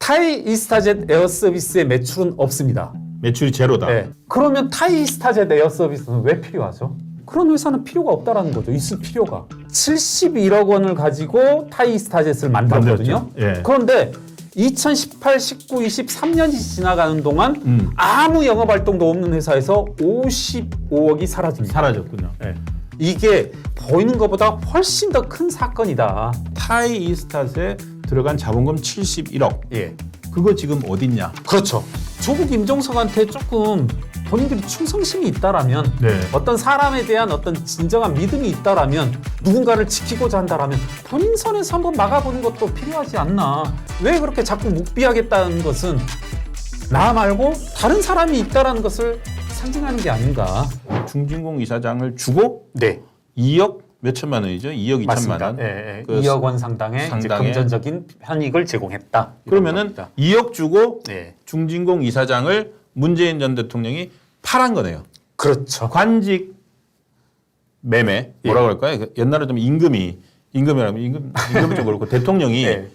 타이 이스타젯 에어서비스의 매출은 없습니다. 매출이 제로다. 네. 그러면 타이 이스타젯 에어서비스는 왜 필요하죠? 그런 회사는 필요가 없다라는 거죠. 있을 필요가. 71억 원을 가지고 타이 이스타젯을 만들었거든요. 예. 그런데 2018, 19, 20, 3년이 지나가는 동안 아무 영업 활동도 없는 회사에서 55억이 사라집니다. 사라졌군요. 네. 이게 보이는 것보다 훨씬 더 큰 사건이다. 타이 이스타트에 들어간 자본금 71억. 예. 그거 지금 어딨냐? 그렇죠. 조국 임종석한테 조금 본인들이 충성심이 있다라면 네. 어떤 사람에 대한 어떤 진정한 믿음이 있다라면 누군가를 지키고자 한다라면 본인 선에서 한번 막아보는 것도 필요하지 않나. 왜 그렇게 자꾸 묵비하겠다는 것은 나 말고 다른 사람이 있다라는 것을 상징하는 게 아닌가. 중진공 이사장을 주고 네. 2억 몇천만 원이죠. 2억 2천만 원. 예, 예. 그 2억 원 상당의 이제 금전적인 편익을 제공했다. 그러면은 2억 주고 네. 중진공 이사장을 문재인 전 대통령이 팔한 거네요. 그렇죠. 관직 매매 뭐라고 할까요? 옛날에 좀 임금이라면 임금은 좀 그렇고 대통령이 네.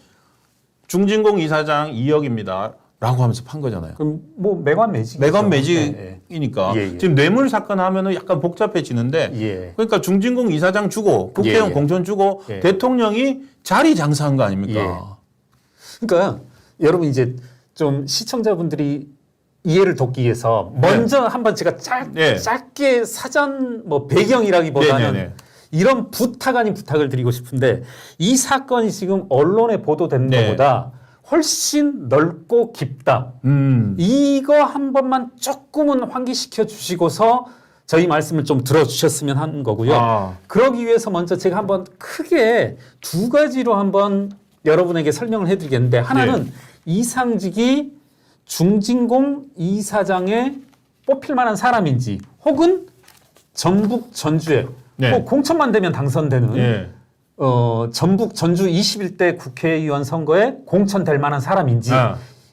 중진공 이사장 2억입니다. 라고 하면서 판 거잖아요. 그럼 뭐 매관 매직. 매관 매직이니까 예, 예. 지금 뇌물 사건 하면은 약간 복잡해지는데 예. 그러니까 중진공 이사장 주고 국회의원 예, 예. 공천 주고 예. 대통령이 자리 장사한 거 아닙니까? 그러니까 여러분 이제 좀 시청자분들이 이해를 돕기 위해서 먼저 한번 제가 짧게 사전 뭐 배경이라기보다는 네. 이런 부탁 아닌 부탁을 드리고 싶은데 이 사건이 지금 언론에 보도된 네. 것보다 훨씬 넓고 깊다. 이거 한 번만 조금은 환기시켜 주시고서 저희 말씀을 좀 들어주셨으면 하는 거고요. 아. 그러기 위해서 먼저 제가 한번 크게 두 가지로 한번 여러분에게 설명을 해드리겠는데 하나는 이상직이 중진공 이사장에 뽑힐 만한 사람인지 혹은 전북 전주에 뭐 공천만 되면 당선되는 전북 전주 21대 국회의원 선거에 공천될 만한 사람인지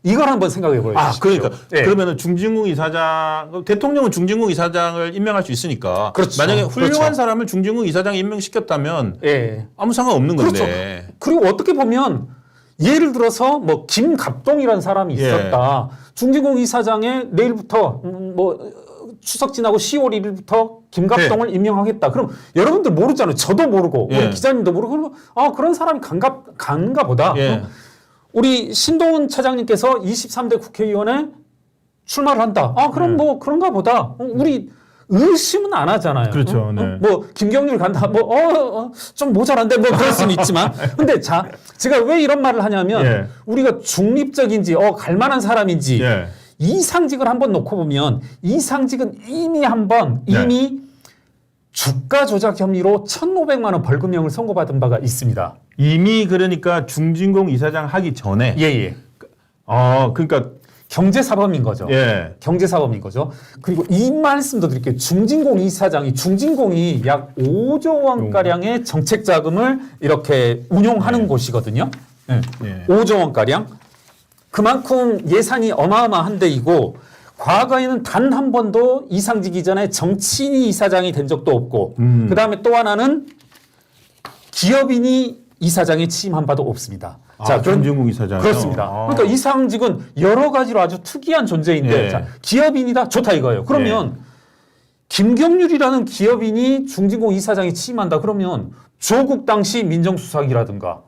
이걸 한번 생각해 보십시오. 아, 그러니까 그러면은 중진공 이사장 대통령은 중진공 이사장을 임명할 수 있으니까 그렇죠. 만약에 훌륭한 그렇죠. 사람을 중진공 이사장 임명시켰다면 아무 상관 없는 건데. 그렇죠. 그리고 어떻게 보면 예를 들어서 뭐 김갑동이라는 사람이 있었다. 중진공 이사장에 내일부터 뭐 추석 지나고 10월 1일부터 김갑동을 임명하겠다. 그럼 여러분들 모르잖아요. 저도 모르고 우리 기자님도 모르고 그러면 그런 사람이 간가 보다. 우리 신동훈 차장님께서 23대 국회의원에 출마를 한다. 그럼 뭐 그런가 보다. 우리 의심은 안 하잖아요. 그렇죠. 뭐 김경률 간다. 뭐 좀 모자란데 뭐 그럴 수는 있지만. 근데 자, 제가 왜 이런 말을 하냐면 우리가 중립적인지 갈 만한 사람인지 이상직을 한번 놓고 보면 이상직은 이미 주가 조작 혐의로 1,500만 원 벌금형을 선고받은 바가 있습니다. 이미 그러니까 중진공 이사장 하기 전에 그러니까 경제사범인 거죠. 경제사범인 거죠. 그리고 이 말씀도 드릴게요. 중진공이 약 5조 원가량의 정책 자금을 이렇게 운용하는 곳이거든요. 5조 원가량. 그만큼 예산이 어마어마한 데이고 과거에는 단 한 번도 이상직 이전에 정치인이 이사장이 된 적도 없고 그다음에 또 하나는 기업인이 이사장에 취임한 바도 없습니다. 자, 중진공 이사장. 그렇습니다. 그러니까 이상직은 여러 가지로 아주 특이한 존재인데 자, 기업인이다? 좋다 이거예요. 그러면 김경률이라는 기업인이 중진공 이사장에 취임한다. 그러면 조국 당시 민정수석이라든가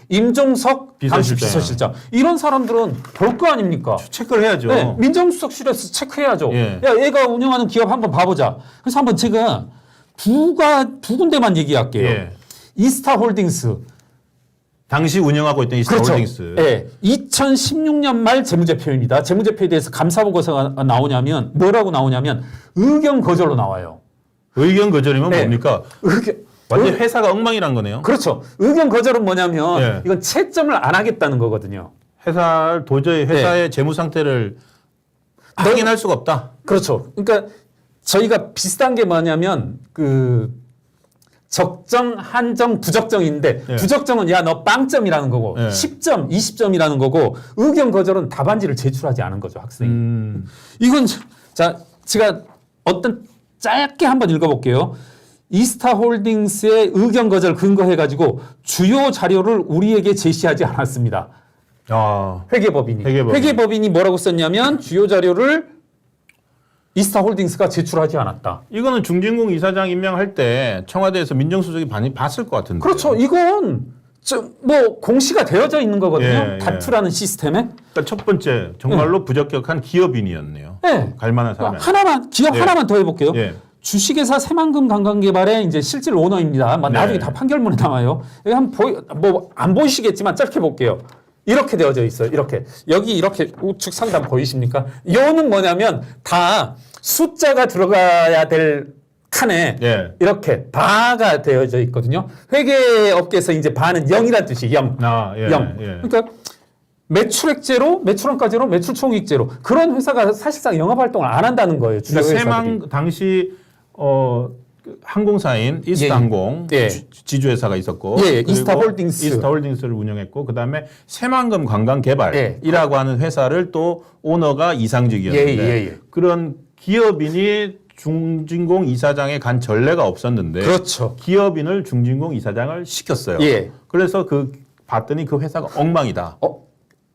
임종석 당시 비서실장 이런 사람들은 볼 거 아닙니까? 체크를 해야죠. 민정수석실에서 체크해야죠. 야, 얘가 운영하는 기업 한번 봐보자. 그래서 한번 제가 두 군데만 얘기할게요. 이스타홀딩스. 당시 운영하고 있던 이스타홀딩스. 그렇죠. 2016년 말 재무제표입니다. 재무제표에 대해서 감사보고서가 나오냐면 뭐라고 나오냐면 의견 거절로 나와요. 의견 거절이면 뭡니까? 완전 회사가 엉망이란 거네요. 그렇죠. 의견 거절은 뭐냐면 이건 채점을 안 하겠다는 거거든요. 도저히 회사의 재무 상태를 확인할 수가 없다. 그렇죠. 그러니까 저희가 비슷한 게 뭐냐면 적정, 한정, 부적정인데 부적정은 야 너 빵점이라는 거고 10점, 20점이라는 거고 의견 거절은 답안지를 제출하지 않은 거죠 학생이. 이건 자 제가 짧게 한번 읽어볼게요. 이스타홀딩스의 의견 거절 근거해가지고 주요 자료를 우리에게 제시하지 않았습니다. 회계법인이. 회계법인. 회계법인이 뭐라고 썼냐면 주요 자료를 이스타홀딩스가 제출하지 않았다. 이거는 중진공 이사장 임명할 때 청와대에서 민정수석이 많이 봤을 것 같은데. 그렇죠. 이건 뭐 공시가 되어져 있는 거거든요. 예, 다투라는 시스템에. 그러니까 첫 번째 정말로 부적격한 기업인이었네요. 네. 갈만한 사람이. 하나만 기업 예. 하나만 더 해볼게요. 예. 주식회사 새만금 관광개발의 이제 실질 오너입니다. 네. 나중에 다 판결문에 나와요. 여기 한번 뭐안 보이시겠지만 짧게 볼게요. 이렇게 되어져 있어요. 이렇게 여기 이렇게 우측 상단 보이십니까? 요는 뭐냐면 다 숫자가 들어가야 될 칸에 예. 이렇게 바가 되어져 있거든요. 회계업계에서 이제 바는 0이란 뜻이 0. 예. 0. 예. 그러니까 매출액제로, 매출원가제로, 매출총익제로 그런 회사가 사실상 영업활동을 안 한다는 거예요. 주요 그러니까 회사들이. 당시 그 항공사인 이스타항공 예. 지주회사가 있었고, 예, 그리고 이스타홀딩스. 이스타홀딩스를 운영했고, 그 다음에 새만금 관광개발이라고 하는 회사를 또 오너가 이상직이었는데 예. 그런 기업인이 중진공 이사장에 간 전례가 없었는데, 그렇죠. 기업인을 중진공 이사장을 시켰어요. 예. 그래서 봤더니 그 회사가 엉망이다.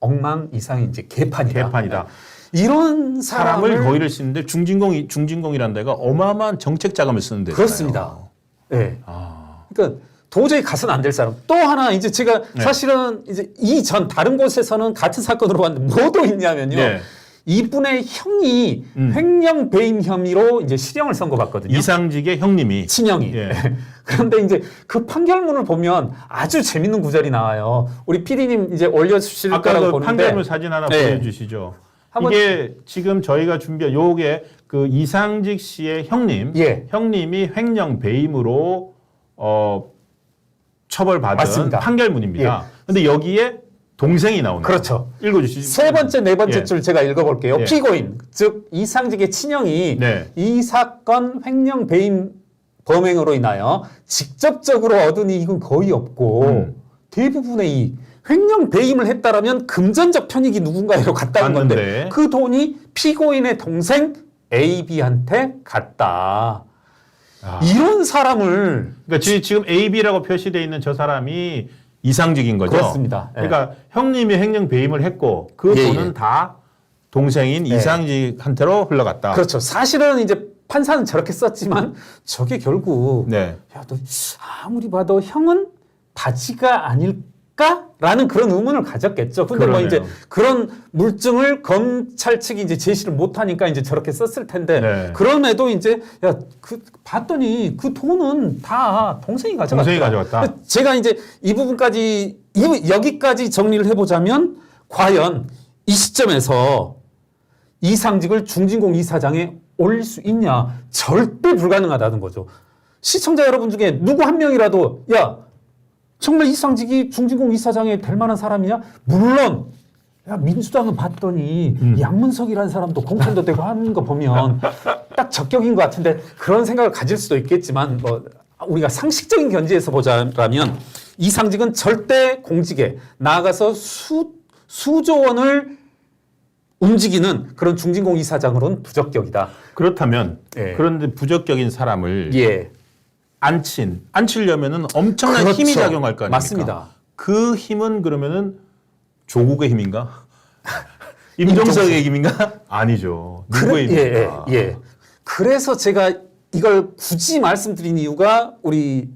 엉망이상인지 개판이다. 개판이다. 이런 사람을 거의를 쓰는데 중진공이라는 데가 어마어마한 정책 자금을 쓰는 데잖아요. 그렇습니다. 예. 그러니까 도저히 가서는 안 될 사람. 또 하나 이제 제가 네. 사실은 이제 이전 다른 곳에서는 같은 사건으로 봤는데 뭐도 있냐면요. 네. 이분의 형이 횡령 배임 혐의로 이제 실형을 선고받거든요. 이상직의 형님이. 친형이. 예. 그런데 이제 그 판결문을 보면 아주 재밌는 구절이 나와요. 우리 PD님 이제 올려주실 아까 거라고 그 보는데. 판결문 사진 하나 네. 보여주시죠. 한번- 이게 지금 저희가 준비한 요게 그 이상직 씨의 형님, 예. 형님이 횡령 배임으로 처벌받은 맞습니다. 판결문입니다. 그런데 여기에 동생이 나오네요. 그렇죠. 읽어주시죠. 세 번째, 네 번째 예. 줄 제가 읽어볼게요. 예. 피고인, 즉 이상직의 친형이 네. 이 사건 횡령 배임 범행으로 인하여 직접적으로 얻은 이익은 거의 없고 대부분의 이익, 횡령 배임을 했다라면 금전적 편익이 누군가에로 갔다는 건데 맞는데. 그 돈이 피고인의 동생 A, B한테 갔다. 이런 사람을 그러니까 지금 AB라고 표시되어 있는 저 사람이 이상직인 거죠. 그렇습니다. 예. 그러니까 형님이 횡령 배임을 했고 그 예, 돈은 예. 다 동생인 예. 이상직한테로 흘러갔다. 그렇죠. 사실은 이제 판사는 저렇게 썼지만 저게 결국 네. 야, 너 아무리 봐도 형은 바지가 아닐까라는 그런 의문을 가졌겠죠. 근데 뭐 그러네요. 이제 그런 물증을 검찰 측이 이제 제시를 못하니까 이제 저렇게 썼을 텐데 네. 그럼에도 이제 야, 봤더니 그 돈은 다 동생이 가져갔다. 동생이 가져갔다. 제가 이제 이 부분까지 여기까지 정리를 해보자면 과연 이 시점에서 이상직을 중진공 이사장에 올릴 수 있냐? 절대 불가능하다는 거죠. 시청자 여러분 중에 누구 한 명이라도 야 정말 이상직이 중진공 이사장에 될 만한 사람이냐? 물론 야 민주당은 봤더니 양문석이라는 사람도 공천도 되고 하는 거 보면 딱 적격인 것 같은데 그런 생각을 가질 수도 있겠지만 뭐 우리가 상식적인 견지에서 보자면 이상직은 절대 공직에 나아가서 수조 원을 움직이는 그런 중진공 이사장으로는 부적격이다. 그렇다면 예. 그런데 부적격인 사람을 예. 앉히려면은 엄청난 그렇죠. 힘이 작용할 거 아닙니까? 맞습니다. 그 힘은 그러면은 조국의 힘인가? 임종석의 힘인가? 아니죠. 누구의 힘입니까? 예. 그래서 제가 이걸 굳이 말씀드린 이유가 우리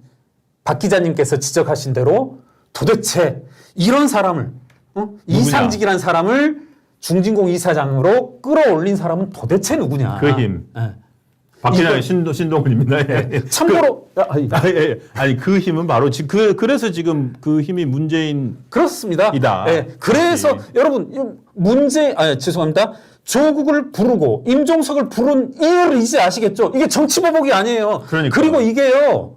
박 기자님께서 지적하신 대로 도대체 이런 사람을 이상직이라는 사람을 중진공 이사장으로 끌어올린 사람은 도대체 누구냐? 그 힘. 예. 박 기자님 신동훈입니다. 예. 참고로 아니 그 힘은 바로 그래서 지금 그 힘이 문재인 그렇습니다. 이다. 예. 그래서 여러분 죄송합니다. 조국을 부르고 임종석을 부른 이유를 이제 아시겠죠? 이게 정치보복이 아니에요. 그러니까요. 그리고 이게요.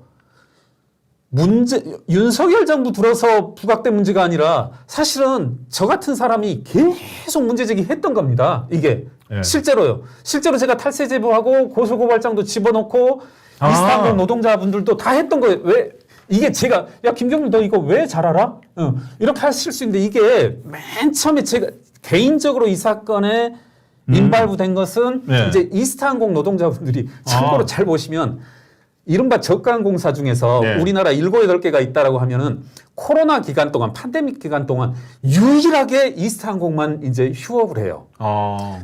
윤석열 정부 들어서 부각된 문제가 아니라 사실은 저 같은 사람이 계속 문제 제기했던 겁니다. 이게 예. 실제로요. 실제로 제가 탈세 제보하고 고소고발장도 집어넣고 이스탄불 노동자분들도 다 했던 거예요. 왜 이게 제가 야 김경민 너 이거 왜 잘 알아? 이렇게 하실 수 있는데 이게 맨 처음에 제가 개인적으로 이 사건에 인발부된 것은 네. 이제 이스타항공 노동자분들이 참고로 잘 보시면 이른바 저가항공사 중에서 네. 우리나라 7, 8개가 있다라고 하면은 코로나 기간 동안, 팬데믹 기간 동안 유일하게 이스타항공만 이제 휴업을 해요.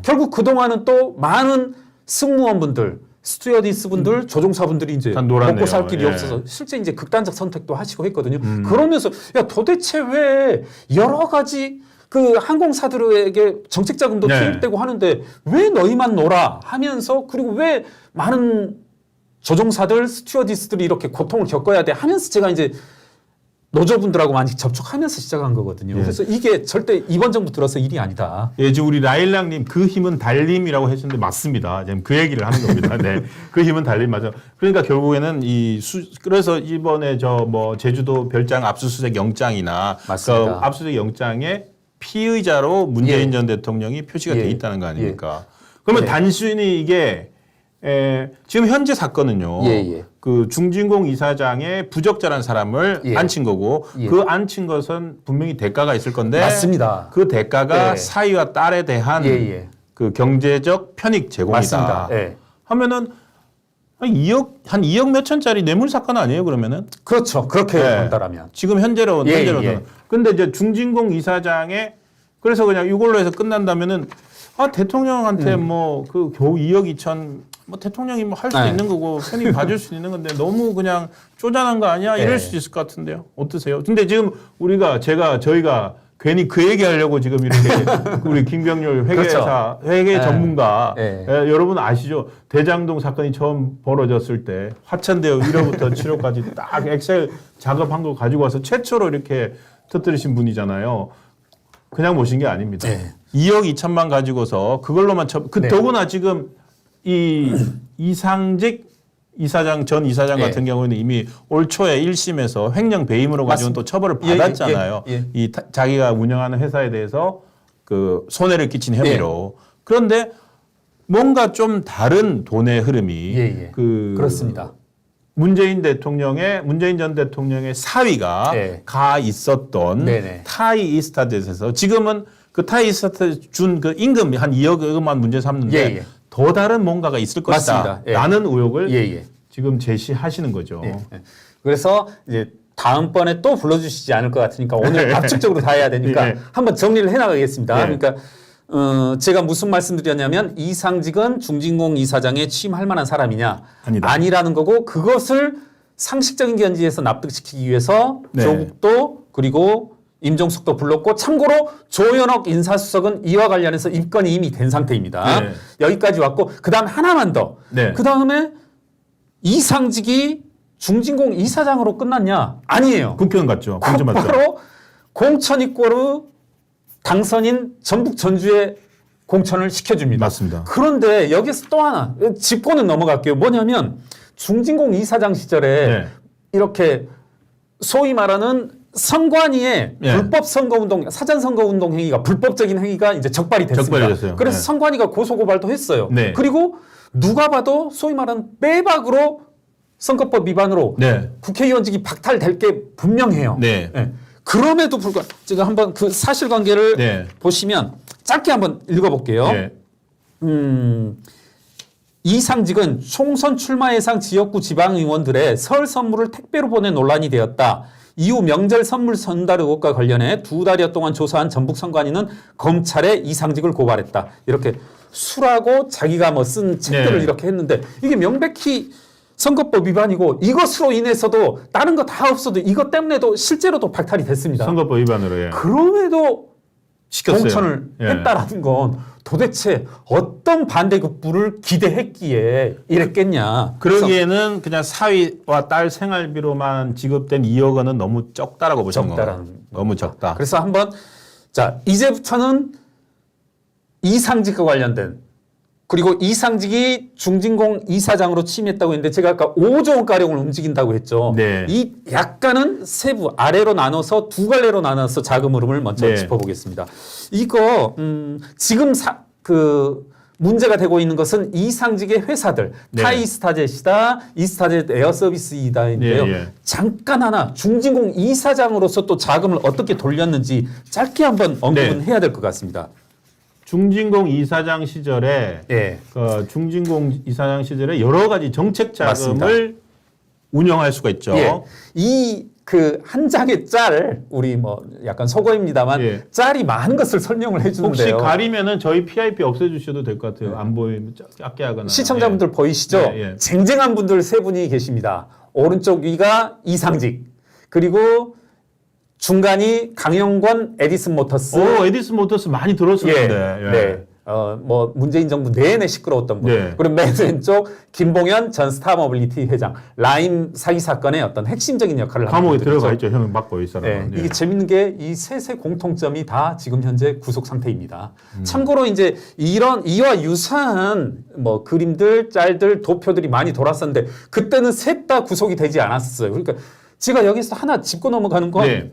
결국 그동안은 또 많은 승무원분들, 스튜어디스분들, 조종사분들이 이제 다 놀았네요. 먹고 살 길이 예. 없어서 실제 이제 극단적 선택도 하시고 했거든요. 그러면서 야 도대체 왜 여러 가지 그 항공사들에게 정책 자금도 네. 투입되고 하는데 왜 너희만 놀아 하면서 그리고 왜 많은 조종사들, 스튜어디스들이 이렇게 고통을 겪어야 돼 하면서 제가 이제 노조분들하고 많이 접촉하면서 시작한 거거든요. 예. 그래서 이게 절대 이번 정부 들어서 일이 아니다. 예, 지금 우리 라일락님 그 힘은 달림이라고 하셨는데 맞습니다. 지금 그 얘기를 하는 겁니다. 네, 그 힘은 달림 맞아. 그러니까 결국에는 그래서 이번에 저 뭐 제주도 별장 압수수색 영장이나 그 맞습니다. 압수수색 영장에 피의자로 문재인 예. 전 대통령이 표시가 예. 돼 있다는 거 아닙니까? 그러면 예. 단순히 이게 지금 현재 사건은요. 예. 그 중진공 이사장의 부적절한 사람을 예. 앉힌 거고 예. 그 앉힌 것은 분명히 대가가 있을 건데 맞습니다. 그 대가가 예. 사위와 딸에 대한 예. 그 경제적 편익 제공이다. 맞습니다. 예. 하면은 한 2억 몇천짜리 뇌물 사건 아니에요, 그러면은? 그렇죠. 그렇게 예. 본다라면. 지금 현재로는. 예. 근데 이제 중진공 이사장의 그래서 그냥 이걸로 해서 끝난다면은 대통령한테 뭐 그 겨우 2억 2천 뭐 대통령이 뭐 할 수 네. 있는 거고 편익 봐줄 수 있는 건데 너무 그냥 쪼잔한 거 아니야? 이럴 네. 수도 있을 것 같은데요. 어떠세요? 근데 지금 저희가 괜히 그 얘기하려고 지금 이렇게 우리 김병률 회계사 회계 네. 전문가 네. 여러분 아시죠? 대장동 사건이 처음 벌어졌을 때 화천대유 1호부터 7호까지 딱 엑셀 작업한 거 가지고 와서 최초로 이렇게 터뜨리신 분이잖아요. 그냥 모신 게 아닙니다. 네. 2억 2천만 가지고서 그걸로만 네. 더구나 지금 이 이상직 전 이사장 예. 같은 경우는 이미 올 초에 1심에서 횡령 배임으로 가지고 또 처벌을 예, 받았잖아요. 예. 자기가 운영하는 회사에 대해서 그 손해를 끼친 혐의로. 그런데 뭔가 좀 다른 돈의 흐름이 예. 그렇습니다. 문재인 전 대통령의 사위가 예. 가 있었던 네네. 타이 이스타젯에서 지금은 그 타이 이스타젯 준 그 임금 한 2억만 문제 삼는데 예. 더 다른 뭔가가 있을 것이다. 맞습니다. 예. 라는 의혹을 예. 지금 제시하시는 거죠. 예. 그래서 이제 다음번에 또 불러주시지 않을 것 같으니까 오늘 압축적으로 다 해야 되니까 예. 한번 정리를 해나가겠습니다. 예. 그러니까 제가 무슨 말씀드렸냐면 이상직은 중진공 이사장에 취임할 만한 사람이냐 아니다. 아니라는 거고 그것을 상식적인 견지에서 납득시키기 위해서 네. 조국도 그리고 임종숙도 불렀고 참고로 조현옥 인사수석은 이와 관련해서 입건이 이미 된 상태입니다. 네. 여기까지 왔고 그다음 하나만 더. 네. 그다음에 이상직이 중진공 이사장으로 끝났냐? 아니에요. 국회의원 같죠. 공천 맞죠. 곧바로 공천이꼬르 당선인 전북 전주에 공천을 시켜줍니다. 맞습니다. 그런데 여기서 또 하나 짚고는 넘어갈게요. 뭐냐면 중진공 이사장 시절에 네. 이렇게 소위 말하는 선관위의 네. 불법 선거운동, 사전 선거운동 행위가 불법적인 행위가 이제 적발이 됐습니다. 적발이 됐어요. 그래서 네. 선관위가 고소고발도 했어요. 네. 그리고 누가 봐도 소위 말하는 빼박으로 선거법 위반으로 네. 국회의원직이 박탈될 게 분명해요. 네. 그럼에도 불구하고 제가 한번 그 사실관계를 네. 보시면 짧게 한번 읽어볼게요. 네. 이상직은 총선 출마 예상 지역구 지방의원들의 설 선물을 택배로 보내 논란이 되었다. 이후 명절 선물 전달 의혹과 관련해 2달여 동안 조사한 전북 선관위는 검찰에 이상직을 고발했다. 이렇게 수라고 자기가 뭐 쓴 책들을 네. 이렇게 했는데 이게 명백히 선거법 위반이고 이것으로 인해서도 다른 거 다 없어도 이것 때문에도 실제로도 박탈이 됐습니다. 선거법 위반으로. 예. 그럼에도 시켰어요. 공천을 예. 했다라는 건 도대체 어떤 반대급부를 기대했기에 이랬겠냐. 그러기에는 그냥 사위와 딸 생활비로만 지급된 2억 원은 너무 적다라고 보시는 거예요. 적다라는 너무 적다. 그래서 한번 자 이제부터는 이상직과 관련된 그리고 이상직이 중진공 이사장으로 취임했다고 했는데 제가 아까 5조 원가량을 움직인다고 했죠. 네. 이 약간은 세부 아래로 나눠서 두 갈래로 나눠서 자금 흐름을 먼저 네. 짚어보겠습니다. 이거 지금 문제가 되고 있는 것은 이상직의 회사들 네. 타이스타젯이다, 이스타젯 에어서비스이다인데요. 예. 잠깐 하나 중진공 이사장으로서 또 자금을 어떻게 돌렸는지 짧게 한번 언급은 네. 해야 될 것 같습니다. 중진공 이사장 시절에 예. 중진공 이사장 시절에 여러 가지 정책 자금을 운영할 수가 있죠. 예. 이 그 한 장의 짤 우리 뭐 약간 속어입니다만 예. 짤이 많은 것을 설명을 혹시 해주는데요. 가리면은 저희 PIP 없애주셔도 될 것 같아요. 안 보이면 작게 하거나. 시청자분들 보이시죠? 예, 예. 쟁쟁한 분들 세 분이 계십니다. 오른쪽 위가 이상직, 그리고 중간이 강영권 에디슨 모터스. 오, 에디슨 모터스 많이 들었었는데. 예. 네. 뭐 문재인 정부 내내 시끄러웠던 분. 네. 그리고 맨 왼쪽 김봉현 전 스타모빌리티 회장. 라임 사기 사건의 어떤 핵심적인 역할을 하고 감옥에 있죠. 들어가 있죠. 형은 맞고 이 네. 사람은. 예. 이게 재밌는 게 이 셋의 공통점이 다 지금 현재 구속 상태입니다. 참고로 이제 이런 이와 유사한 뭐 그림들, 짤들, 도표들이 많이 돌았었는데 그때는 셋 다 구속이 되지 않았어요. 그러니까 제가 여기서 하나 짚고 넘어가는 건 네.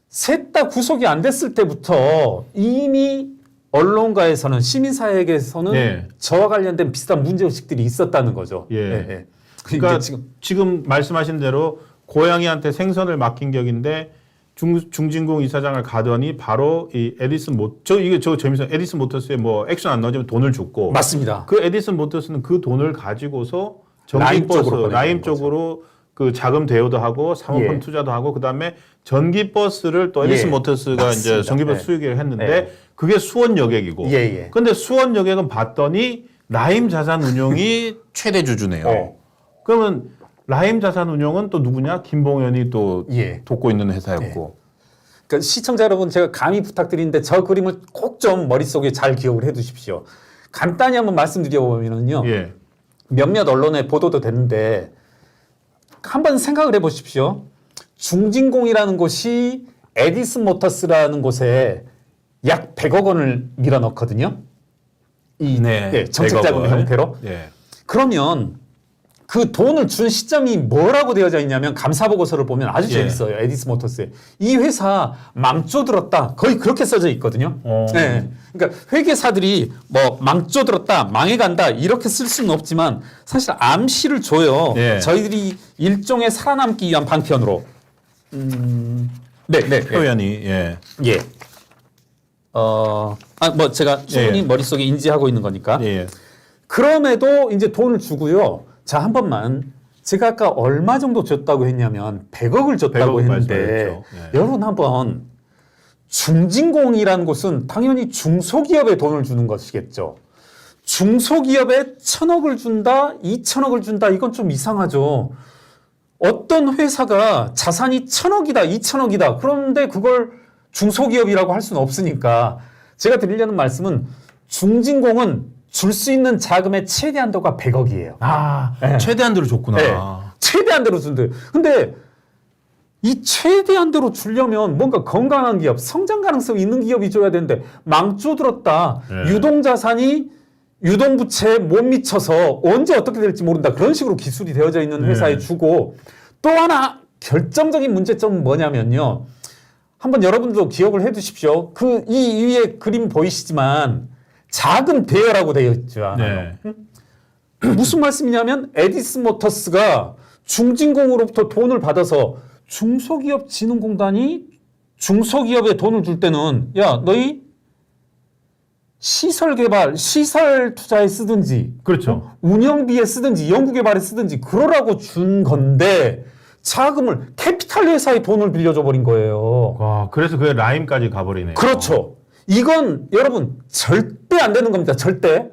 셋 다 구속이 안 됐을 때부터 이미 언론가에서는 시민사회에게서는 네. 저와 관련된 비슷한 문제의식들이 있었다는 거죠. 예. 그러니까 그러니까 지금 말씀하신 대로 고양이한테 생선을 맡긴 격인데 중진공 이사장을 가더니 바로 이 에디슨 저 재밌어요. 에디슨 모터스에 뭐 액션 안 나오지만 돈을 줬고 맞습니다. 그 에디슨 모터스는 그 돈을 가지고서 라임 쪽으로 전기버스 보내는 라임 거죠. 쪽으로 그 자금 대여도 하고 사모펀드 예. 투자도 하고 그다음에 전기버스를 또 에디슨 예. 모터스가 맞습니다. 이제 전기버스 예. 수익을 했는데 예. 그게 수원 여객이고. 예, 예. 근데 수원 여객은 봤더니 라임 자산운용이 최대 주주네요. 그러면 라임 자산운용은 또 누구냐? 김봉현이 또 예. 돕고 있는 회사였고. 그러니까 시청자 여러분 제가 감히 부탁드리는데 저 그림을 꼭 좀 머릿속에 잘 기억을 해 두십시오. 간단히 한번 말씀드려보면요. 예. 몇몇 언론에 보도도 됐는데 한번 생각을 해 보십시오. 중진공이라는 곳이 에디슨 모터스라는 곳에 약 100억 원을 밀어넣거든요. 이 네. 정책자금 100억 원. 형태로. 예. 그러면 그 돈을 준 시점이 뭐라고 되어져 있냐면 감사 보고서를 보면 아주 예. 재밌어요. 에디슨 모터스에. 이 회사 망조들었다. 거의 그렇게 써져 있거든요. 네. 그러니까 회계사들이 뭐 망조들었다, 망해간다 이렇게 쓸 수는 없지만 사실 암시를 줘요. 예. 저희들이 일종의 살아남기 위한 방편으로. 네. 표현이 예. 예. 뭐 제가 충분히 예. 머릿속에 인지하고 있는 거니까. 예. 그럼에도 이제 돈을 주고요. 자, 한 번만. 제가 아까 얼마 정도 줬다고 했냐면 100억을 줬다고 100억 했는데 말씀하셨죠. 예. 여러분 한번 중진공이라는 곳은 당연히 중소기업에 돈을 주는 것이겠죠. 중소기업에 1,000억을 준다, 2,000억을 준다 이건 좀 이상하죠. 어떤 회사가 자산이 1,000억이다, 2,000억이다. 그런데 그걸 중소기업이라고 할 수는 없으니까 제가 드리려는 말씀은 중진공은 줄 수 있는 자금의 최대 한도가 100억이에요. 네. 최대한대로 줬구나. 네. 최대한대로 준대요. 근데 이 최대한대로 주려면 뭔가 건강한 기업, 성장 가능성이 있는 기업이 줘야 되는데 망조들었다. 네. 유동자산이 유동부채에 못 미쳐서 언제 어떻게 될지 모른다. 그런 식으로 기술이 되어져 있는 회사에 주고 또 하나 결정적인 문제점은 뭐냐면요. 한번 여러분도 기억을 해 두십시오. 이 위에 그림 보이시지만 자금 대여라고 되어 있죠. 네. 무슨 말씀이냐면 에디슨 모터스가 중진공으로부터 돈을 받아서 중소기업진흥공단이 중소기업에 돈을 줄 때는 야 너희 시설 개발, 시설 투자에 쓰든지 그렇죠. 운영비에 쓰든지 연구개발에 쓰든지 그러라고 준 건데 자금을 캐피탈 회사에 돈을 빌려줘 버린 거예요. 와, 그래서 그게 라임까지 가버리네요. 그렇죠. 이건 여러분 절대 안 되는 겁니다. 절대.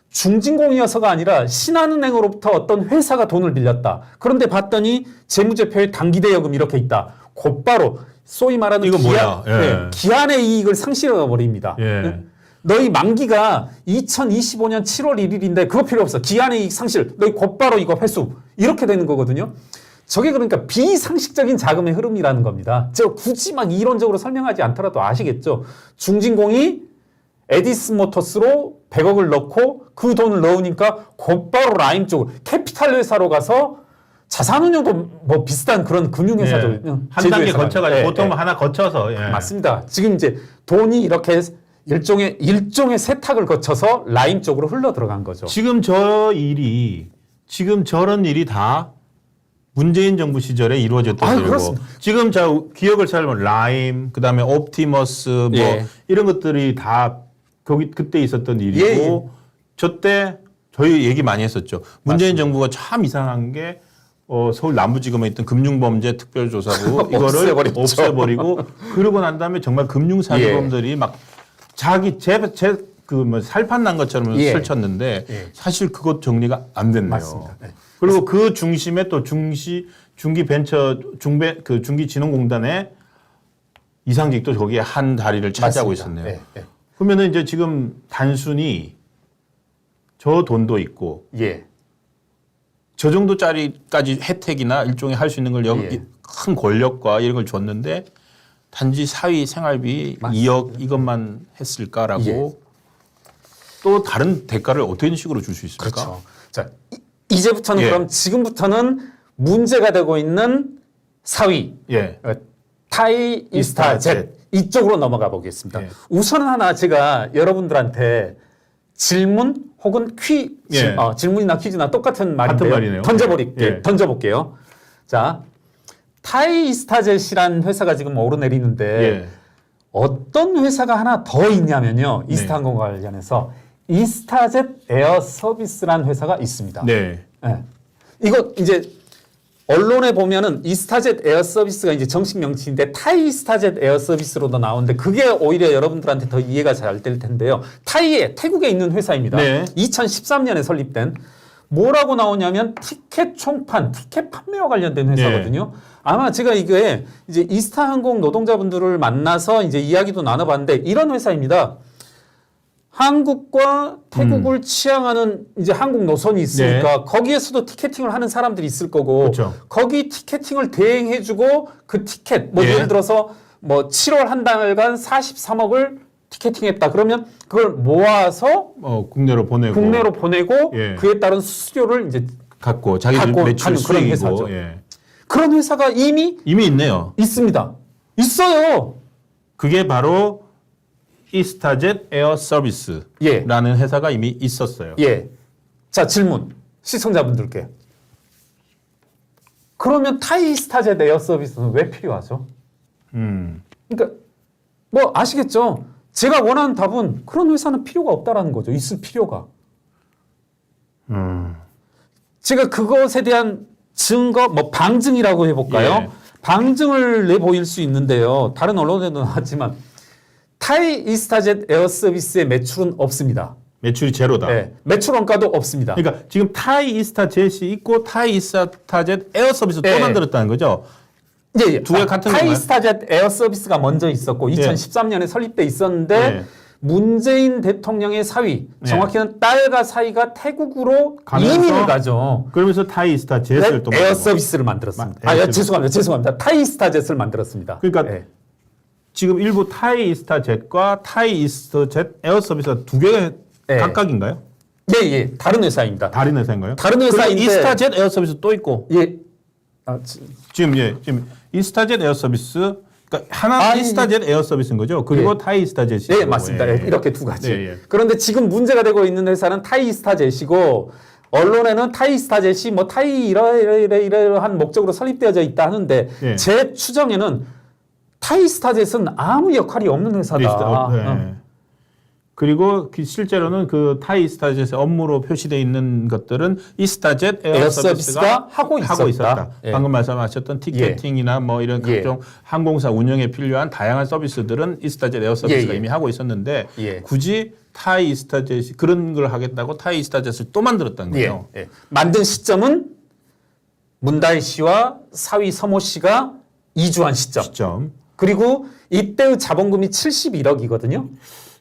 중진공이어서가 아니라 신한은행으로부터 어떤 회사가 돈을 빌렸다. 그런데 봤더니 재무제표에 당기대여금 이렇게 있다. 곧바로 소위 말하는 이거 뭐야? 예. 기한의 이익을 상실해 버립니다. 예. 너희 만기가 2025년 7월 1일인데 그거 필요 없어. 기한의 이익 상실. 너희 곧바로 이거 회수. 이렇게 되는 거거든요. 저게 그러니까 비상식적인 자금의 흐름이라는 겁니다. 제가 굳이 막 이론적으로 설명하지 않더라도 아시겠죠. 중진공이 에디슨 모터스로 100억을 넣고 그 돈을 넣으니까 곧바로 라임 쪽으로 캐피탈 회사로 가서 자산운용도 뭐 비슷한 그런 금융회사죠. 예. 한 단계 거쳐가지고 보통 하나 거쳐서. 예. 맞습니다. 지금 이제 돈이 이렇게 일종의 세탁을 거쳐서 라임 쪽으로 흘러 들어간 거죠. 지금 저런 일이 다 문재인 정부 시절에 이루어졌던 일이고 그렇습니다. 지금 저 기억을 찾으면 라임, 그다음에 옵티머스 뭐 예. 이런 것들이 다 그때 있었던 일이고 예. 저때 저희 얘기 많이 했었죠. 문재인 정부가 참 이상한 게 서울 남부지검에 있던 금융범죄 특별조사부 이거를 없애버리고 그러고 난 다음에 정말 금융사기범들이 막 자기 뭐 살판 난 것처럼 설쳤는데 사실 그것 정리가 안 됐네요. 맞습니다. 그리고 그 중심에 또 중기진흥공단의 이상직도 거기에 한 자리를 차지하고 맞습니다. 있었네요. 그러면은 이제 지금 단순히 저 돈도 있고 저 정도짜리까지 혜택이나 일종의 할 수 있는 걸 여기 큰 권력과 이런 걸 줬는데 단지 사위 생활비 맞습니다. 2억 이것만 했을까라고 또 다른 대가를 어떤 식으로 줄 수 있습니까? 그렇죠. 자, 이제부터는 그럼 지금부터는 문제가 되고 있는 사위 타이 이스타젯 이쪽으로 넘어가 보겠습니다. 우선 하나 제가 여러분들한테 질문 혹은 질문이나 퀴즈나 똑같은 말인데요. 던져볼게요. 자, 타이 이스타젯이란 회사가 지금 오르내리는데 어떤 회사가 하나 더 있냐면요. 이스타항공과 관련해서 이스타젯 에어 서비스라는 회사가 있습니다. 이거 이제 언론에 보면은 이스타젯 에어 서비스가 이제 정식 명칭인데 타이 이스타젯 에어 서비스로도 나오는데 그게 오히려 여러분들한테 더 이해가 잘 될 텐데요. 태국에 있는 회사입니다. 2013년에 설립된 뭐라고 나오냐면 티켓 총판, 티켓 판매와 관련된 회사거든요. 아마 제가 이게 이제 이스타항공 노동자분들을 만나서 이제 이야기도 나눠봤는데 이런 회사입니다. 한국과 태국을 취향하는 이제 한국 노선이 있으니까 거기에서도 티켓팅을 하는 사람들이 있을 거고 거기 티켓팅을 대행해주고 그 티켓 예를 들어서 뭐 7월 한 달간 43억을 티켓팅했다 그러면 그걸 모아서 국내로 보내고 그에 따른 수수료를 이제 갖고 자기 매출 그런 회사죠. 그런 회사가 이미 있네요. 있습니다. 있어요. 그게 바로 이스타젯 에어 서비스라는 회사가 이미 있었어요. 자, 질문. 시청자분들께. 그러면 타이 이스타젯 에어 서비스는 왜 필요하죠? 그러니까 뭐 아시겠죠? 제가 원하는 답은 그런 회사는 필요가 없다라는 거죠. 있을 필요가. 제가 그것에 대한 증거, 뭐 방증이라고 해볼까요? 방증을 내보일 수 있는데요. 다른 언론에도 나왔지만 타이 이스타젯 에어 서비스의 매출은 없습니다. 매출이 제로다. 매출 원가도 없습니다. 그러니까 지금 타이 이스타젯이 있고 타이 이스타젯 에어 서비스 또 만들었다는 거죠? 두 개 같은 건가요? 타이 이스타젯 에어 서비스가 먼저 있었고 2013년에 설립돼 있었는데 문재인 대통령의 사위, 정확히는 딸과 사위가 태국으로 이민을 가죠. 그러면서 타이 이스타젯을 또 에어 서비스를 만들었습니다. 죄송합니다. 타이 이스타젯을 만들었습니다. 그러니까 지금 일부 타이 이스타젯과 타이 이스타젯 에어 서비스가 두 개가 각각인가요? 다른 회사입니다. 다른 회사인가요? 다른 회사인데 이스타젯 에어 서비스 또 있고. 지금 이스타젯 에어 서비스 그러니까 하나는 이스타젯 에어 서비스인 거죠. 그리고 타이 이스타젯이 맞습니다. 이렇게 두 가지. 그런데 지금 문제가 되고 있는 회사는 타이 이스타젯이고 언론에는 타이 이스타젯이 뭐 타이 이러한 목적으로 설립되어져 있다 하는데 제 추정에는 타이 이스타젯은 아무 역할이 없는 회사다. 그리고 실제로는 그 타이 이스타젯의 업무로 표시되어 있는 것들은 이스타젯 에어 서비스가 하고 있었다. 방금 말씀하셨던 티켓팅이나 뭐 이런 각종 항공사 운영에 필요한 다양한 서비스들은 이스타젯 에어 서비스가 이미 하고 있었는데 굳이 타이 이스타젯이 그런 걸 하겠다고 타이 이스타젯을 또 만들었다는 거예요. 만든 시점은 문다희 씨와 사위 서모 씨가 이주한 시점. 그리고 이때의 자본금이 71억이거든요.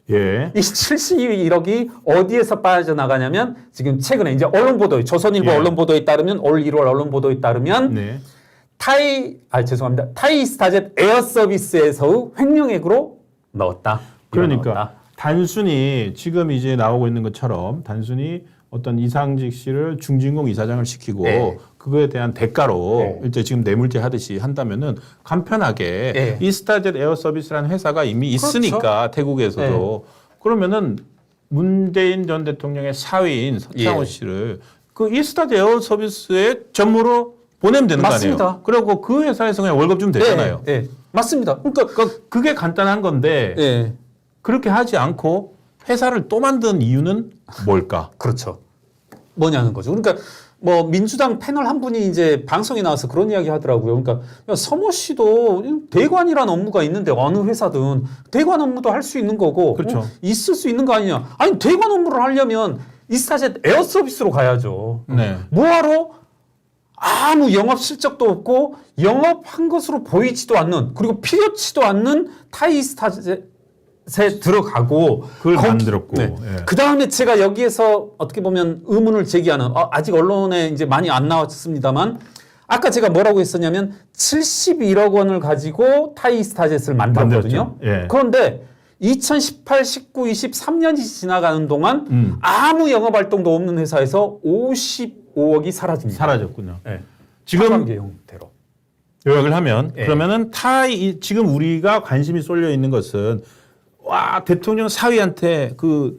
이 71억이 어디에서 빠져나가냐면 지금 최근에 이제 언론 보도에 조선일보 언론 보도에 따르면 올 1월 언론 보도에 따르면 타이 이스타젯 에어 서비스에서의 횡령액으로 넣었다. 그러니까 단순히 지금 이제 나오고 있는 것처럼 단순히 어떤 이상직 씨를 중진공 이사장을 시키고 그거에 대한 대가로 이제 지금 뇌물죄 하듯이 한다면은 간편하게 이스타젯 에어 서비스라는 회사가 이미 있으니까 태국에서도 그러면은 문재인 전 대통령의 사위인 서창호 씨를 그 이스타젯 에어 서비스의 전무로 보내면 되는 거 아니에요? 그리고 그 회사에서 그냥 월급 주면 되잖아요. 맞습니다. 그러니까 그게 간단한 건데 그렇게 하지 않고 회사를 또 만든 이유는 뭘까? 그렇죠. 뭐냐는 거죠. 그러니까 뭐 민주당 패널 한 분이 이제 방송에 나와서 그런 이야기 하더라고요. 그러니까 야, 서모 씨도 대관이라는 업무가 있는데 어느 회사든 대관 업무도 할 수 있는 거고 그렇죠. 있을 수 있는 거 아니냐. 아니 대관 업무를 하려면 이스타젯 에어 서비스로 가야죠. 네. 뭐하러 아무 영업 실적도 없고 영업한 것으로 보이지도 않는 그리고 필요치도 않는 타이스타젯에 들어가고 그걸 만들었고. 네. 예. 그 다음에 제가 여기에서 어떻게 보면 의문을 제기하는 아직 언론에 이제 많이 안 나왔습니다만 아까 제가 뭐라고 했었냐면 71억 원을 가지고 타이스타젯을 만들었거든요. 만들었죠. 예. 그런데 2018, 19, 20, 3년이 지나가는 동안 아무 영업 활동도 없는 회사에서 55억이 사라집니다. 사라졌군요. 네. 지금 관계 형태로. 요약을 하면 예. 그러면은 지금 우리가 관심이 쏠려 있는 것은 와 대통령 사위한테 그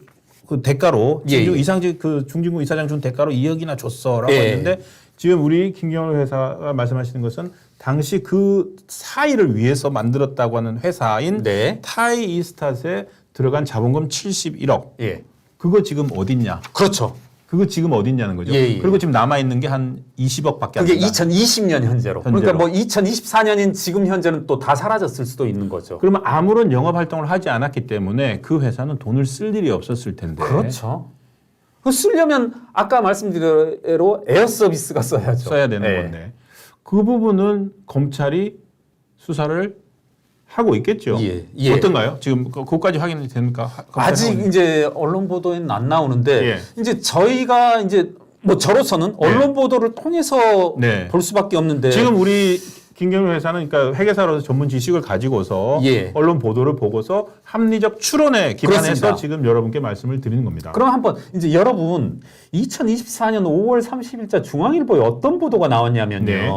대가로 예, 예. 이상직 그 중진국 이사장 준 대가로 2억이나 줬어라고 예. 했는데 지금 우리 김경호 회사가 말씀하시는 것은 당시 그 사위를 위해서 만들었다고 하는 회사인 네. 타이이스탓에 들어간 자본금 71억. 예. 그거 지금 어딨냐? 그렇죠. 그거 지금 어딨냐는 거죠. 예, 예. 그리고 지금 남아 있는 게 한 20억밖에 안 그게 된다. 2020년 현재로. 그러니까 뭐 2024년인 지금 현재는 또 다 사라졌을 수도 있는 거죠. 그러면 아무런 영업 활동을 하지 않았기 때문에 그 회사는 돈을 쓸 일이 없었을 텐데. 그렇죠. 그 쓰려면 아까 말씀드린 대로 에어 서비스가 써야죠. 써야 되는 예. 건데 그 부분은 검찰이 수사를 하고 있겠죠. 예, 예. 어떤가요? 지금 그것까지 확인이 됩니까? 아직 이제 언론 보도에는 안 나오는데 예. 이제 저희가 이제 뭐 저로서는 언론 보도를 통해서 네. 볼 수밖에 없는데 지금 우리 김경호 회사는 그러니까 회계사로서 전문 지식을 가지고서 예. 언론 보도를 보고서 합리적 추론에 기반해서 그렇습니다. 지금 여러분께 말씀을 드리는 겁니다. 그럼 한번 이제 여러분 2024년 5월 30일자 중앙일보에 어떤 보도가 나왔냐면요. 네.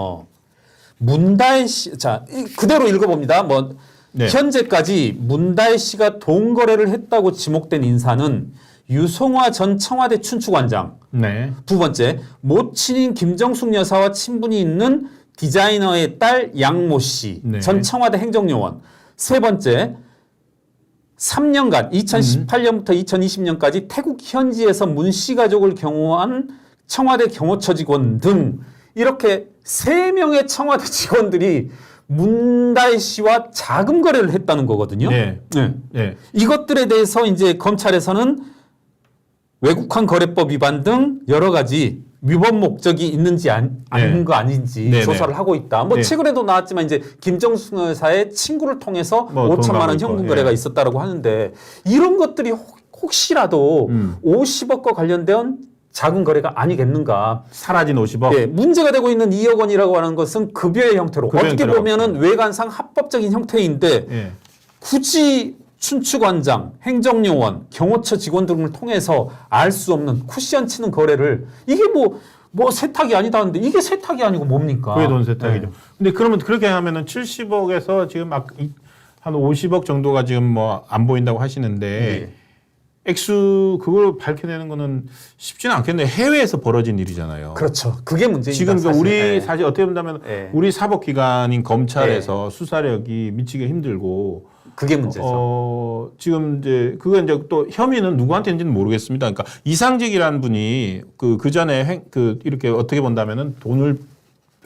문다혜 씨, 자 그대로 읽어봅니다. 뭐 네. 현재까지 문다혜 씨가 돈 거래를 했다고 지목된 인사는 유송화 전 청와대 춘추관장, 네. 두 번째 모친인 김정숙 여사와 친분이 있는 디자이너의 딸 양모 씨, 네. 전 청와대 행정요원, 세 번째 3년간 2018년부터 2020년까지 태국 현지에서 문 씨 가족을 경호한 청와대 경호처 직원 등 이렇게 3명의 청와대 직원들이 문다혜 씨와 자금 거래를 했다는 거거든요. 네. 네. 네. 이것들에 대해서 이제 검찰에서는 외국환 거래법 위반 등 여러 가지 위법 목적이 있는지 아닌 거 아닌지 네, 조사를 하고 있다. 뭐 네. 최근에도 나왔지만 이제 김정숙 여사의 친구를 통해서 뭐 5천만 원 돈 현금 받고 거래가 예. 있었다라고 하는데 이런 것들이 혹시라도 50억과 관련된 자금 거래가 아니겠는가? 사라진 50억. 예, 문제가 되고 있는 2억 원이라고 하는 것은 급여의 형태로 급여의 어떻게 형태로. 보면은 외관상 합법적인 형태인데 예. 굳이 춘추관장, 행정요원, 경호처 직원 등을 통해서 알 수 없는 쿠션 치는 거래를 이게 뭐 세탁이 아니다는데 이게 세탁이 아니고 뭡니까? 그게 돈 세탁이죠. 네. 근데 그러면 그렇게 하면은 70억에서 지금 막 한 50억 정도가 지금 뭐 안 보인다고 하시는데 예. 액수 그걸 밝혀내는 거는 쉽지는 않겠네요. 해외에서 벌어진 일이잖아요. 그렇죠. 그게 문제입니다. 지금 사실. 우리 예. 사실 어떻게 본다면 예. 우리 사법기관인 검찰에서 수사력이 미치기 힘들고 그게 문제죠. 지금 이제 그거 이제 또 혐의는 누구한테인지는 모르겠습니다. 그러니까 이상직이라는 분이 그 전에 이렇게 어떻게 본다면은 돈을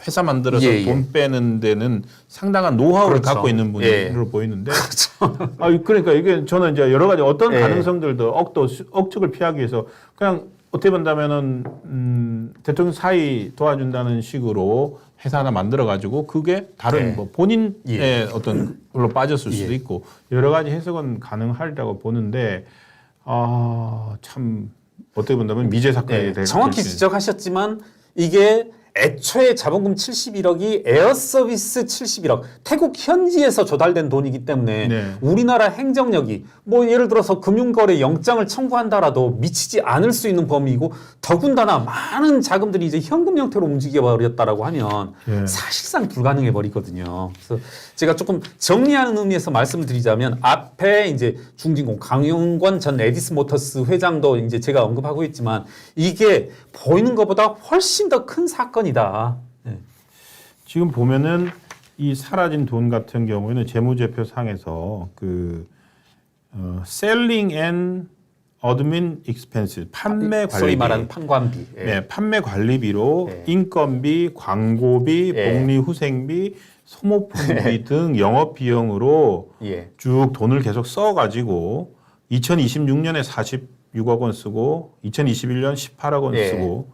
회사 만들어서 예, 예. 돈 빼는 데는 상당한 노하우를 그렇죠. 갖고 있는 분으로 예. 보이는데. 그렇죠. 그러니까 이게 저는 이제 여러 가지 어떤 예. 가능성들도 억측을 피하기 위해서 그냥 어떻게 본다면은 대통령 사위 도와준다는 식으로 회사 하나 만들어 가지고 그게 다른 예. 뭐 본인의 예. 어떤 걸로 빠졌을 수도 예. 있고 여러 가지 해석은 가능하리라고 보는데 참 어떻게 본다면 미제 사건이 네, 될 정확히 수 있- 지적하셨지만 이게 애초에 자본금 71억이 에어 서비스 71억 태국 현지에서 조달된 돈이기 때문에 네. 우리나라 행정력이 뭐 예를 들어서 금융거래 영장을 청구한다라도 미치지 않을 수 있는 범위이고 더군다나 많은 자금들이 이제 현금 형태로 움직여 버렸다라고 하면 예. 사실상 불가능해 버리거든요. 그래서 제가 조금 정리하는 의미에서 말씀을 드리자면 앞에 이제 중진공 강용권 전 에디스 모터스 회장도 이제 제가 언급하고 있지만 이게 보이는 것보다 훨씬 더 큰 사건이다. 네. 지금 보면은 이 사라진 돈 같은 경우에는 재무제표 상에서 셀링 앤 어드민 익스펜스, 판매 관리비. 소위 말하는 판관비. 예. 네, 판매 관리비로 예. 인건비, 광고비, 예. 복리후생비, 소모품비 등 영업 비용으로 예. 쭉 돈을 계속 써가지고 2026년에 46억 원 쓰고 2021년 18억 원 예. 쓰고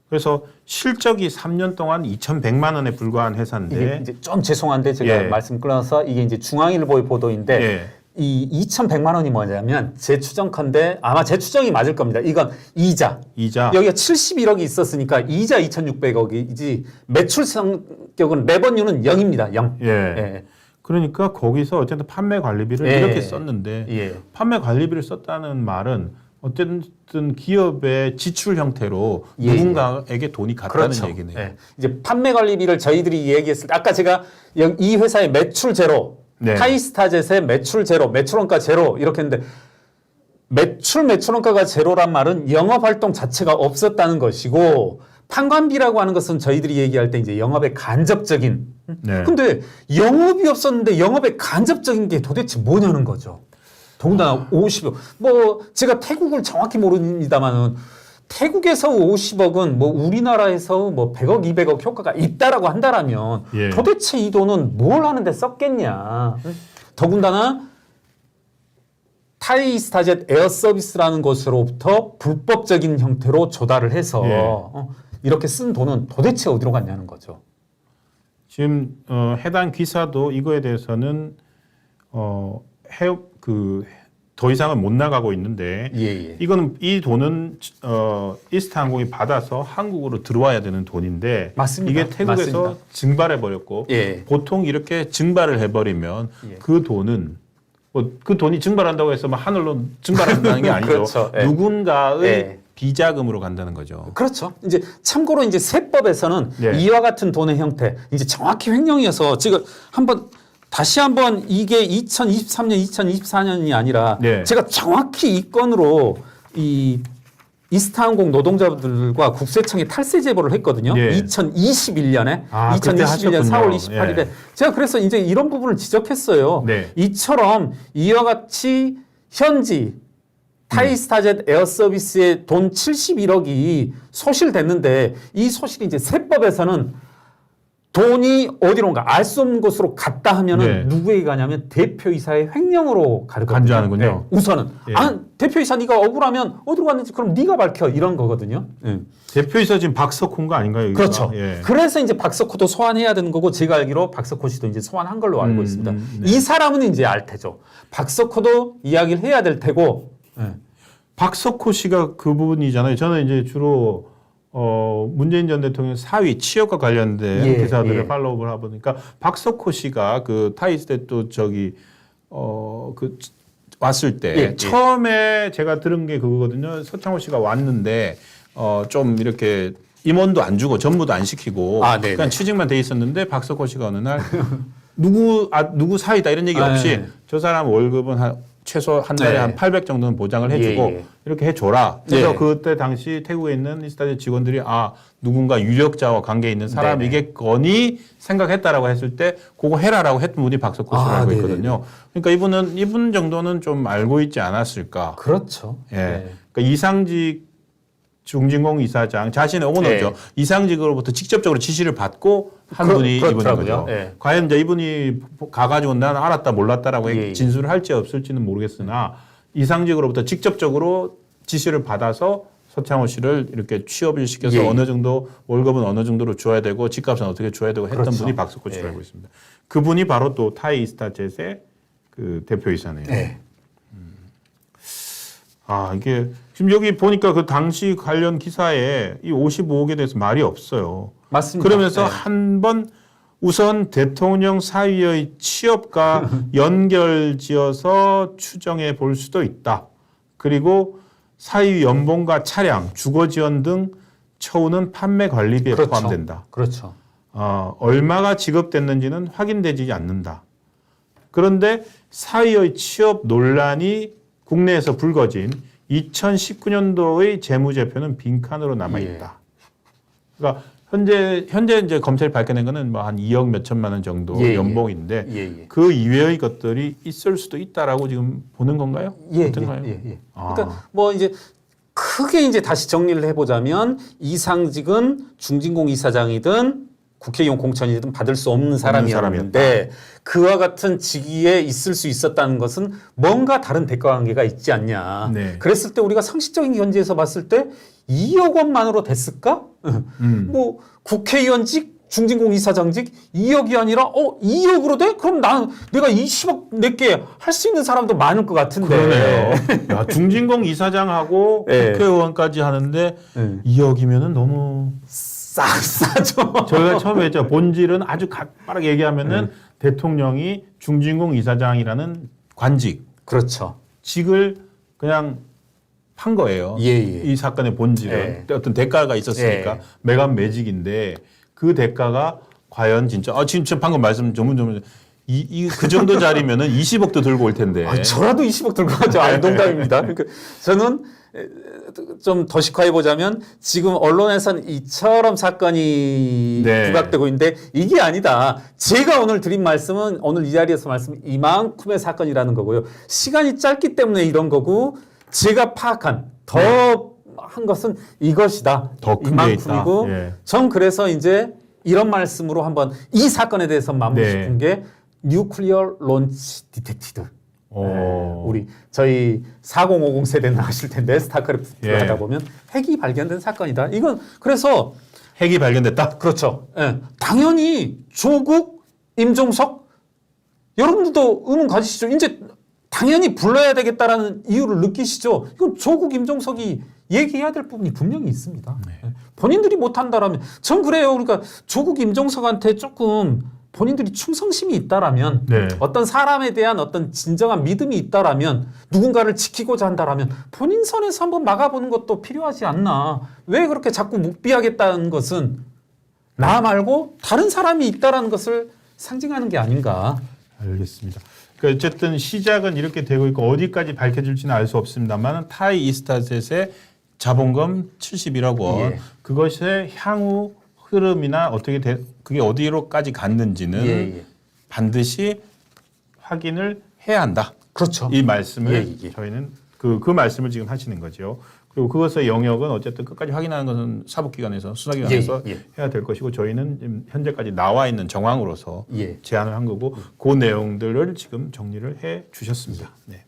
그래서 실적이 3년 동안 2,100만 원에 불과한 이게 회사인데 이제 좀 죄송한데 제가 예. 말씀 끊어서 이게 이제 중앙일보의 보도인데 예. 이 2,100만 원이 뭐냐면 제 추정컨대 아마 제 추정이 맞을 겁니다. 이건 이자. 여기가 71억이 있었으니까 이자 2,600억이지 매출 성격은 레버뉴는 0입니다. 0. 예. 예. 그러니까 거기서 어쨌든 판매 관리비를 예. 이렇게 썼는데 예. 판매 관리비를 썼다는 말은 어쨌든 기업의 지출 형태로 예, 누군가에게 돈이 갔다는 그렇죠. 얘기네요. 예. 이제 판매 관리비를 저희들이 얘기했을 때 아까 제가 이 회사의 매출 제로, 네. 타이스타젯의 매출 제로, 매출원가 제로 이렇게 했는데 매출원가가 제로란 말은 영업 활동 자체가 없었다는 것이고 판관비라고 하는 것은 저희들이 얘기할 때 이제 영업의 간접적인. 네. 근데 영업이 없었는데 영업의 간접적인 게 도대체 뭐냐는 거죠. 더군다나 50억. 뭐 제가 태국을 정확히 모릅니다만은 태국에서 50억은 뭐 우리나라에서 뭐 100억, 200억 효과가 있다라고 한다라면 예. 도대체 이 돈은 뭘 하는데 썼겠냐. 더군다나 타이스타젯 에어서비스라는 곳으로부터 불법적인 형태로 조달을 해서 예. 이렇게 쓴 돈은 도대체 어디로 갔냐는 거죠. 지금 해당 기사도 이거에 대해서는 더 이상은 못 나가고 있는데 예. 이거는 이 돈은 이스타항공이 받아서 한국으로 들어와야 되는 돈인데 맞습니다. 이게 태국에서 맞습니다. 증발해 버렸고 예. 보통 이렇게 증발을 해버리면 예. 그 돈은 그 돈이 증발한다고 해서 막 하늘로 증발한다는 게 아니죠. 그렇죠. 예. 누군가의 예. 비자금으로 간다는 거죠. 그렇죠. 이제 참고로 이제 세법에서는 예. 이와 같은 돈의 형태, 이제 정확히 횡령이어서 지금 다시 한번 이게 2023년, 2024년이 아니라 네. 제가 정확히 이 건으로 이 이스타항공 노동자들과 국세청에 탈세 제보를 했거든요. 예. 2021년에 그때 2021년 4월 하셨군요. 28일에 예. 제가 그래서 이제 이런 부분을 지적했어요. 네. 이처럼 이와 같이 현지 타이스타젯 에어서비스의 돈 71억이 소실됐는데 이 소실이 이제 세법에서는 돈이 어디로 가 알 수 없는 곳으로 갔다 하면은 네. 누구에게 가냐면 대표이사의 횡령으로 가거든요. 간주하는군요. 우선은 예. 대표이사 네가 억울하면 어디로 갔는지 그럼 네가 밝혀 이런 거거든요. 대표이사 지금 박석호인 거 아닌가요? 여기가? 그렇죠. 예. 그래서 이제 박석호도 소환해야 되는 거고 제가 알기로 박석호 씨도 이제 소환한 걸로 알고 있습니다. 네. 이 사람은 이제 알 테죠. 박석호도 이야기를 해야 될 테고. 박석호 씨가 그 부분이잖아요. 저는 이제 주로 문재인 전 대통령 사위 취업과 관련된 예, 기사들을 예. 팔로우를 하다 보니까 박석호 씨가 그 타이스테 또 왔을 때 예, 처음에 제가 들은 게 그거거든요. 서창호 씨가 왔는데 좀 이렇게 임원도 안 주고 전무도 안 시키고 네네. 그냥 취직만 돼 있었는데 박석호 씨가 어느 날 누구 사위다 이런 얘기 없이 네. 저 사람 월급은 최소 한 달에 네. 한 800 정도는 보장을 해주고 예. 이렇게 해줘라. 그래서 예. 그때 당시 태국에 있는 이스타제 직원들이 누군가 유력자와 관계 있는 사람이겠거니 생각했다라고 했을 때 그거 해라라고 했던 분이 박석호 씨라고 알고 네네. 있거든요. 그러니까 이분 정도는 좀 알고 있지 않았을까. 그렇죠. 예. 그러니까 이상직 중진공 이사장 자신의 오너죠. 네. 이상직으로부터 직접적으로 지시를 받고 한 분이 이분인 그렇더라고요. 거죠. 네. 과연 이제 이분이 가가지고 나는 알았다 몰랐다라고 예. 진술을 할지 없을지는 모르겠으나 이상직으로부터 직접적으로 지시를 받아서 서창호 씨를 이렇게 취업을 시켜서 예. 어느 정도 월급은 어느 정도로 줘야 되고 집값은 어떻게 줘야 되고 했던 그렇죠. 분이 박석호 씨라고 예. 알고 있습니다. 그분이 바로 또 타이스타젯의 그 대표이사네요. 네. 이게 지금 여기 보니까 그 당시 관련 기사에 이 55억에 대해서 말이 없어요. 맞습니다. 그러면서 네. 한번 우선 대통령 사위의 취업과 연결지어서 추정해 볼 수도 있다. 그리고 사위 연봉과 차량, 주거 지원 등 처우는 판매 관리비에 그렇죠. 포함된다. 그렇죠. 얼마가 지급됐는지는 확인되지 않는다. 그런데 사위의 취업 논란이 국내에서 불거진 2019년도의 재무제표는 빈칸으로 남아있다. 그러니까 현재 이제 검찰이 밝혀낸 거는 뭐 한 2억 몇 천만 원 정도 예, 연봉인데 예. 그 이외의 것들이 있을 수도 있다라고 지금 보는 건가요? 어떤가요? 예. 아. 그러니까 뭐 이제 크게 이제 다시 정리를 해보자면 이상직은 중진공 이사장이든 국회의원 공천이든 받을 수 없는 사람이었는데 그와 같은 직위에 있을 수 있었다는 것은 뭔가 다른 대가 관계가 있지 않냐. 네. 그랬을 때 우리가 상식적인 견지에서 봤을 때 2억 원만으로 됐을까? 뭐 국회의원직 중진공 이사장직 2억이 아니라 2억으로 돼? 그럼 내가 20억 낼게 할 수 있는 사람도 많을 것 같은데. 그러네요. 야, 중진공 이사장하고 네. 국회의원까지 하는데 네. 2억이면은 너무 싸죠. 저희가 처음에 했죠. 본질은 아주 빠르게 얘기하면은 대통령이 중진공 이사장이라는 관직, 그렇죠. 직을 그냥 판 거예요. 예. 이 사건의 본질은 어떤 대가가 있었으니까 매간 매직인데 그 대가가 과연 진짜 지금 방금 말씀 전문 그 정도 자리면은 20억도 들고 올 텐데. 저라도 20억 들고 가죠. 농담입니다. 그러니까 저는 좀 더식화해 보자면 지금 언론에서는 이처럼 사건이 부각되고 있는데 이게 아니다. 제가 오늘 드린 말씀은 오늘 이 자리에서 말씀 이만큼의 사건이라는 거고요. 시간이 짧기 때문에 이런 거고 제가 파악한 더 한 것은 이것이다. 더 큰 게 이만큼이고 있다. 전 그래서 이제 이런 말씀으로 한번 이 사건에 대해서 마무리 싶은 게 뉴클리어 론치 디텍티드. 우리 저희 4050 세대는 아실 텐데 스타크래프트를 하다 보면 핵이 발견된 사건이다. 이건 그래서 핵이 발견됐다. 그렇죠. 당연히 조국, 임종석 여러분들도 의문 가지시죠. 이제 당연히 불러야 되겠다라는 이유를 느끼시죠. 이건 조국, 임종석이 얘기해야 될 부분이 분명히 있습니다. 본인들이 못한다라면 전 그래요. 그러니까 조국, 임종석한테 조금 본인들이 충성심이 있다라면 어떤 사람에 대한 어떤 진정한 믿음이 있다라면 누군가를 지키고자 한다라면 본인 선에서 한번 막아보는 것도 필요하지 않나. 왜 그렇게 자꾸 묵비하겠다는 것은 나 말고 다른 사람이 있다라는 것을 상징하는 게 아닌가. 알겠습니다. 그러니까 어쨌든 시작은 이렇게 되고 있고 어디까지 밝혀질지는 알 수 없습니다만 타이 이스타셋의 자본금 71억 원 그것의 향후 흐름이나 그게 어디로까지 갔는지는 반드시 확인을 해야 한다. 그렇죠. 이 말씀을 저희는 그 말씀을 지금 하시는 거죠. 그리고 그것의 영역은 어쨌든 끝까지 확인하는 것은 사법기관에서 수사기관에서 해야 될 것이고 저희는 지금 현재까지 나와 있는 정황으로서 제안을 한 거고 그 내용들을 지금 정리를 해 주셨습니다. 네.